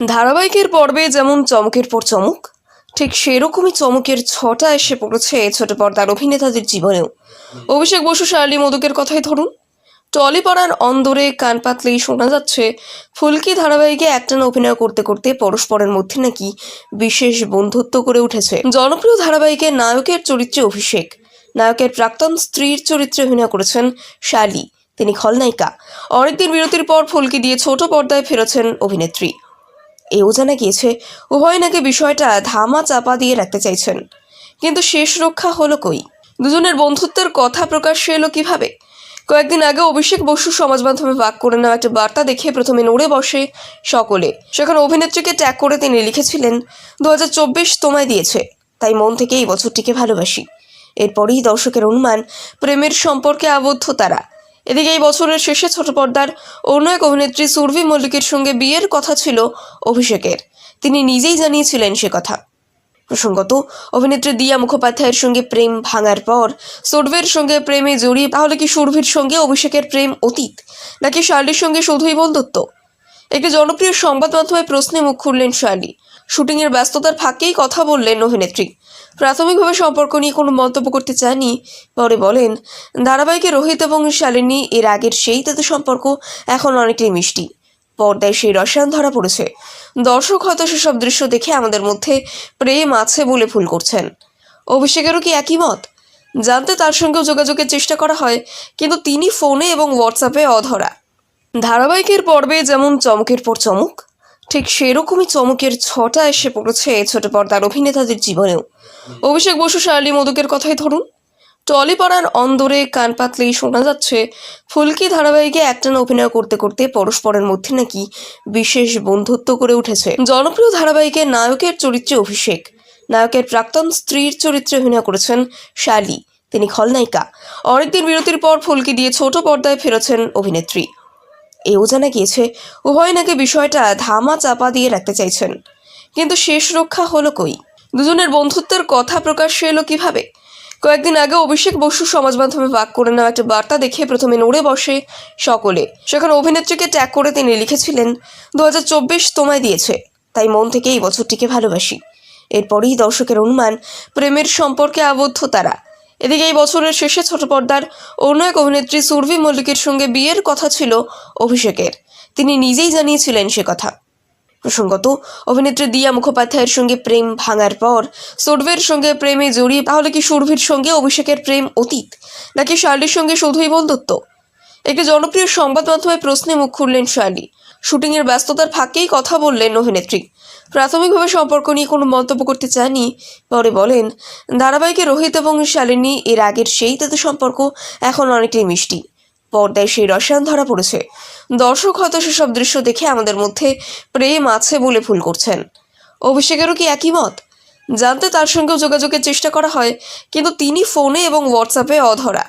ধারাবাহিকের পর্বে যেমন চমকের পর চমক, ঠিক সেরকমই চমকের ছটা এসে পড়েছে ছোট পর্দার অভিনেতাদের জীবনেও। অভিষেক বসু, শার্লি মধুকের কথাই ধরুন। টলিপাড়ার অন্দরে কান পাতলেই শোনা যাচ্ছে ফুলকি ধারাবাহিকে একটানা অভিনয় করতে করতে পরস্পরের মধ্যে নাকি বিশেষ বন্ধুত্ব করে উঠেছে। জনপ্রিয় ধারাবাহিকের নায়কের চরিত্রে অভিষেক, নায়কের প্রাক্তন স্ত্রীর চরিত্রে অভিনয় করেছেন শার্লি, তিনি খলনায়িকা। অনেকদিন বিরতির পর ফুলকি দিয়ে ছোট পর্দায় ফেরেছেন অভিনেত্রী। এও জানা গিয়েছে উভয় নাকি বিষয়টা ধামা চাপা দিয়ে রাখতে চাইছেন, কিন্তু শেষ রক্ষা হলো কই? দুজনের বন্ধুত্বের কথা প্রকাশ্যে এলো কিভাবে? কয়েকদিন আগে অভিষেক বসু সমাজ মাধ্যমে ভাগ করে নেওয়া একটা বার্তা দেখে প্রথমে নড়ে বসে সকলে। সেখানে অভিনেত্রীকে ট্যাগ করে তিনি লিখেছিলেন, 2024 তোমায় দিয়েছে, তাই মন থেকে এই বছরটিকে ভালোবাসি। এরপরই দর্শকের অনুমান প্রেমের সম্পর্কে আবদ্ধ তারা। এদিকে এই বছরের শেষে ছোট পর্দার অন্য এক অভিনেত্রী সুরভি মল্লিকের সঙ্গে বিয়ের কথা ছিল অভিষেকের, তিনি নিজেই জানিয়েছিলেন সে কথা। প্রসঙ্গত, অভিনেত্রী দিয়া মুখোপাধ্যায়ের সঙ্গে প্রেম ভাঙার পর সুরভির সঙ্গে প্রেমে জড়িয়ে তাহলে কি সুরভির সঙ্গে অভিষেকের প্রেম অতীত, নাকি শার্লির সঙ্গে শুধুই বন্ধুত্ব? একটি জনপ্রিয় সংবাদ মাধ্যমে প্রশ্নে মুখ খুললেন শার্লি। শুটিংয়ের ব্যস্ততার ফাঁকেই কথা বললেন অভিনেত্রী। প্রাথমিকভাবে সম্পর্ক নিয়ে কোনো মন্তব্য করতে চাননি, পরে বলেন, ধারাবাহিকে রোহিত এবং শালিনী এর আগের সেই তাদের সম্পর্ক এখন অনেকটাই মিষ্টি। পর্দায় সেই রসায়ন ধরা পড়েছে। দর্শক হয়তো সেসব দৃশ্য দেখে আমাদের মধ্যে প্রেম আছে বলে ভুল করছেন। অভিষেকেরও কি একই মত? জানতে তার সঙ্গেও যোগাযোগের চেষ্টা করা হয়, কিন্তু তিনি ফোনে এবং হোয়াটসঅ্যাপে অধরা। ধারাবাহিকের পর্বে যেমন চমকের পর চমক, ঠিক সেরকমই চমকের ছটা এসে পড়েছে ছোট পর্দার অভিনেতাদের জীবনেও। অভিষেক বসু, শার্লি মধুকের কথাই ধরুন। টলিপাড়ার অন্দরে কান পাতলেই শোনা যাচ্ছে ফুলকি ধারাবাহিকে একটানা অভিনয় করতে করতে পরস্পরের মধ্যে নাকি বিশেষ বন্ধুত্ব করে উঠেছে। জনপ্রিয় ধারাবাহিকের নায়কের চরিত্রে অভিষেক, নায়কের প্রাক্তন স্ত্রীর চরিত্রে অভিনয় করেছেন শার্লি, তিনি খলনায়িকা। অনেকদিন বিরতির পর ফুলকি দিয়ে ছোট পর্দায় ফেরেছেন অভিনেত্রী। এও জানা গিয়েছে উভয় নাকি বিষয়টা ধামা চাপা দিয়ে রাখতে চাইছেন, কিন্তু শেষ রক্ষা হলো কই? দুজনের বন্ধুত্বের কথা প্রকাশ্যে এলো কিভাবে? কয়েকদিন আগে অভিষেক বসু সমাজ মাধ্যমে ভাগ করে নেওয়া একটা বার্তা দেখে প্রথমে নড়ে বসে সকলে। সেখানে অভিনেত্রীকে ট্যাগ করে তিনি লিখেছিলেন, 2024 তোমায় দিয়েছে, তাই মন থেকে এই বছরটিকে ভালোবাসি। এরপরই দর্শকের অনুমান প্রেমের সম্পর্কে আবদ্ধ তারা। এদিকে এই বছরের শেষে ছোট পর্দার অন্য এক অভিনেত্রী সুরভি মল্লিকের সঙ্গে বিয়ের কথা ছিল অভিষেকের, তিনি নিজেই জানিয়েছিলেন সে কথা। প্রসঙ্গত, অভিনেত্রী দিয়া মুখোপাধ্যায়ের সঙ্গে প্রেম ভাঙার পর সুরভির সঙ্গে প্রেমে জড়িয়ে তাহলে কি সুরভির সঙ্গে অভিষেকের প্রেম অতীত, নাকি শার্লির সঙ্গে শুধুই বন্ধুত্ব? একটি জনপ্রিয় সংবাদ মাধ্যমে প্রশ্নে মুখ খুললেন শার্লি। শুটিংয়ের ব্যস্ততার ফাঁকেই কথা বললেন অভিনেত্রী। প্রাথমিকভাবে সম্পর্ক নিয়ে কোনো মন্তব্য করতে চাননি, পরে বলেন, ধারাবাহিকে রোহিত এবং শালিনী এর আগের সেই তাদের সম্পর্ক এখন অনেকটাই মিষ্টি। পর্দায় সেই রসায়ন ধরা পড়েছে। দর্শক হয়তো সেসব দৃশ্য দেখে আমাদের মধ্যে প্রেম আছে বলে ভুল করছেন। অভিষেকেরও কি একই মত? জানতে তার সঙ্গেও যোগাযোগের চেষ্টা করা হয়, কিন্তু তিনি ফোনে এবং হোয়াটসঅ্যাপে অধরা।